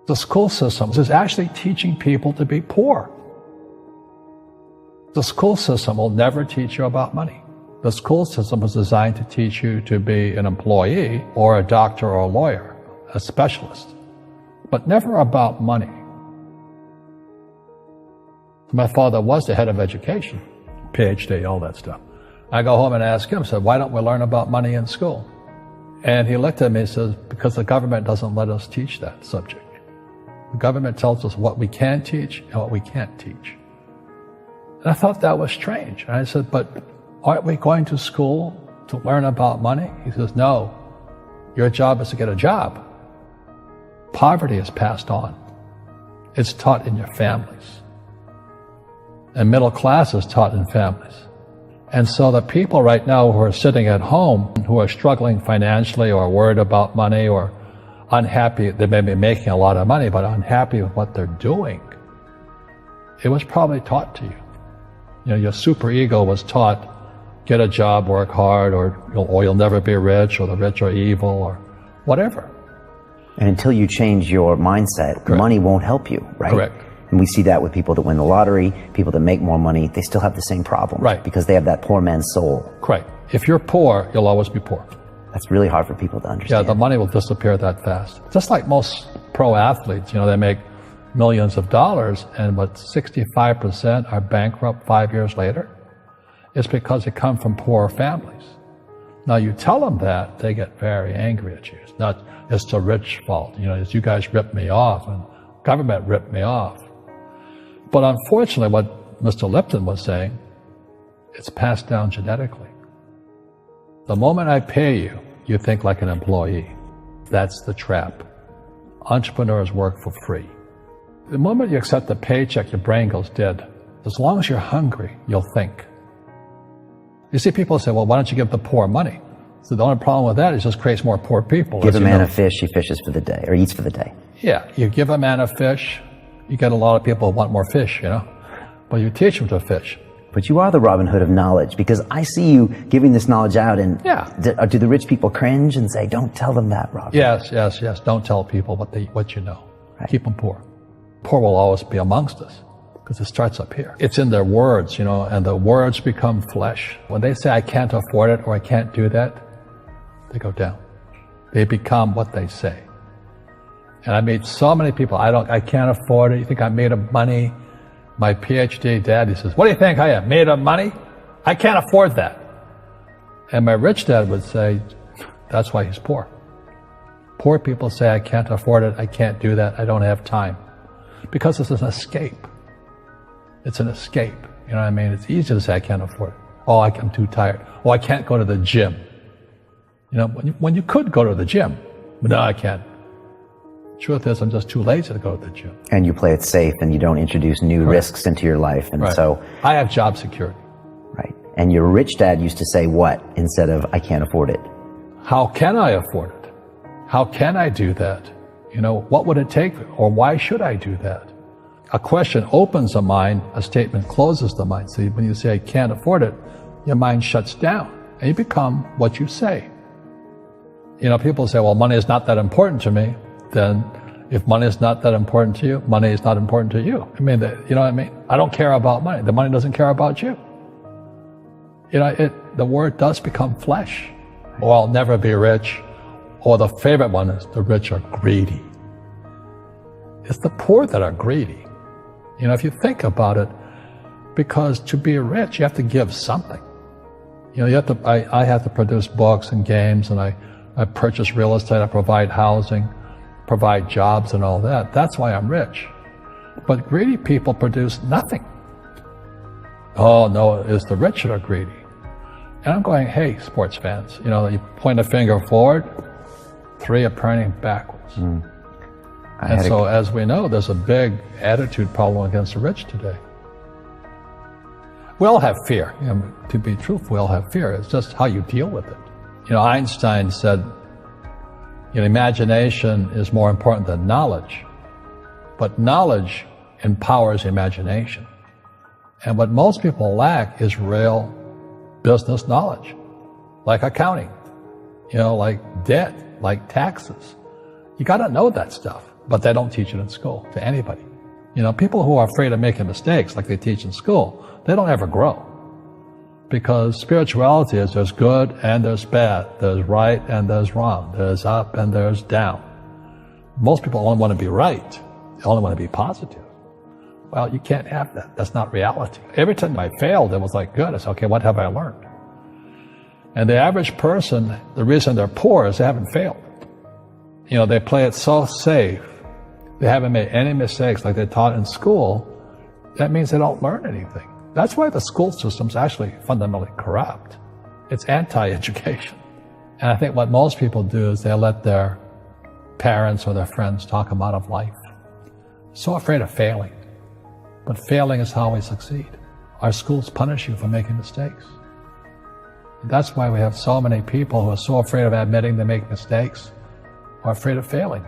The school system is actually teaching people to be poor. The school system will never teach you about money. The school system is designed to teach you to be an employee or a doctor or a lawyer, a specialist, but never about money. My father was the head of education, PhD, all that stuff. I go home and ask him, said, why don't we learn about money in school? And he looked at me and says, because the government doesn't let us teach that subject. The government tells us what we can teach and what we can't teach. And I thought that was strange. And I said, but aren't we going to school to learn about money? He says, no, your job is to get a job. Poverty is passed on. It's taught in your families. And middle class is taught in families. And so the people right now who are sitting at home, who are struggling financially or worried about money or unhappy, they may be making a lot of money, but unhappy with what they're doing, it was probably taught to you. You know, your superego was taught, get a job, work hard, or you'll never be rich, or the rich are evil, or whatever. And until you change your mindset, Correct. Money won't help you, right? Correct. And we see that with people that win the lottery, people that make more money, they still have the same problem. Right. Because they have that poor man's soul. Correct. If you're poor, you'll always be poor. That's really hard for people to understand. Yeah, the money will disappear that fast. Just like most pro athletes, you know, they make millions of dollars, and what 65% are bankrupt 5 years later. It's because they come from poor families. Now you tell them that, they get very angry at you. It's not, it's the rich fault. You know, it's you guys ripped me off and government ripped me off. But unfortunately, what Mr. Lipton was saying, it's passed down genetically. The moment I pay you, you think like an employee. That's the trap. Entrepreneurs work for free. The moment you accept the paycheck, your brain goes dead. As long as you're hungry, you'll think. You see people say, well, why don't you give the poor money? So the only problem with that is it just creates more poor people. Give a man a fish, he fishes for the day, or eats for the day. Yeah, you give a man a fish, you get a lot of people who want more fish, you know, but you teach them to fish. But you are the Robin Hood of knowledge, because I see you giving this knowledge out, and do the rich people cringe and say, don't tell them that, Robin? Yes. Don't tell people what you know. Right. Keep them poor. Poor will always be amongst us, because it starts up here. It's in their words, you know, and the words become flesh. When they say, I can't afford it, or I can't do that, they go down. They become what they say. And I meet so many people, I can't afford it. You think I'm made of money? My PhD dad, he says, what do you think I am, made of money? I can't afford that. And my rich dad would say, that's why he's poor. Poor people say, I can't afford it, I can't do that, I don't have time. Because it's an escape. It's an escape. You know what I mean? It's easy to say, I can't afford it. Oh, I'm too tired. Oh, I can't go to the gym. You know, when you could go to the gym. But no, I can't. Truth is, I'm just too lazy to go to the gym. And you play it safe, and you don't introduce new risks into your life. And so I have job security. Right. And your rich dad used to say what instead of, I can't afford it? How can I afford it? How can I do that? You know, what would it take, or why should I do that? A question opens the mind, a statement closes the mind. See, when you say, I can't afford it, your mind shuts down, and you become what you say. You know, people say, well, money is not that important to me. Then if money is not that important to you, money is not important to you. I mean, you know what I mean? I don't care about money. The money doesn't care about you. You know, the word does become flesh. Or I'll never be rich. Or the favorite one is the rich are greedy. It's the poor that are greedy. You know, if you think about it, because to be rich, you have to give something. You know, you have to, I have to produce books and games, and I purchase real estate, I provide housing, provide jobs and all that. That's why I'm rich. But greedy people produce nothing. Oh no, it's the rich that are greedy. And I'm going, hey, sports fans, you know, you point a finger forward, three are pointing backwards. And so as we know, there's a big attitude problem against the rich today. We all have fear. You know, to be truthful, we all have fear. It's just how you deal with it. You know, Einstein said, you know, imagination is more important than knowledge, but knowledge empowers imagination. And what most people lack is real business knowledge, like accounting, you know, like debt, like taxes. You got to know that stuff. but they don't teach it in school to anybody. You know, people who are afraid of making mistakes like they teach in school, they don't ever grow. Because spirituality is there's good and there's bad, there's right and there's wrong, there's up and there's down. Most people only want to be right, they only want to be positive. Well, you can't have that. That's not reality. Every time I failed, it was like, good. I said, okay, what have I learned? And the average person, the reason they're poor is they haven't failed. You know, they play it so safe. They haven't made any mistakes like they taught in school. That means they don't learn anything. That's why the school system's actually fundamentally corrupt. It's anti-education. And I think what most people do is they let their parents or their friends talk them out of life. So afraid of failing. But failing is how we succeed. Our schools punish you for making mistakes. That's why we have so many people who are so afraid of admitting they make mistakes or afraid of failing.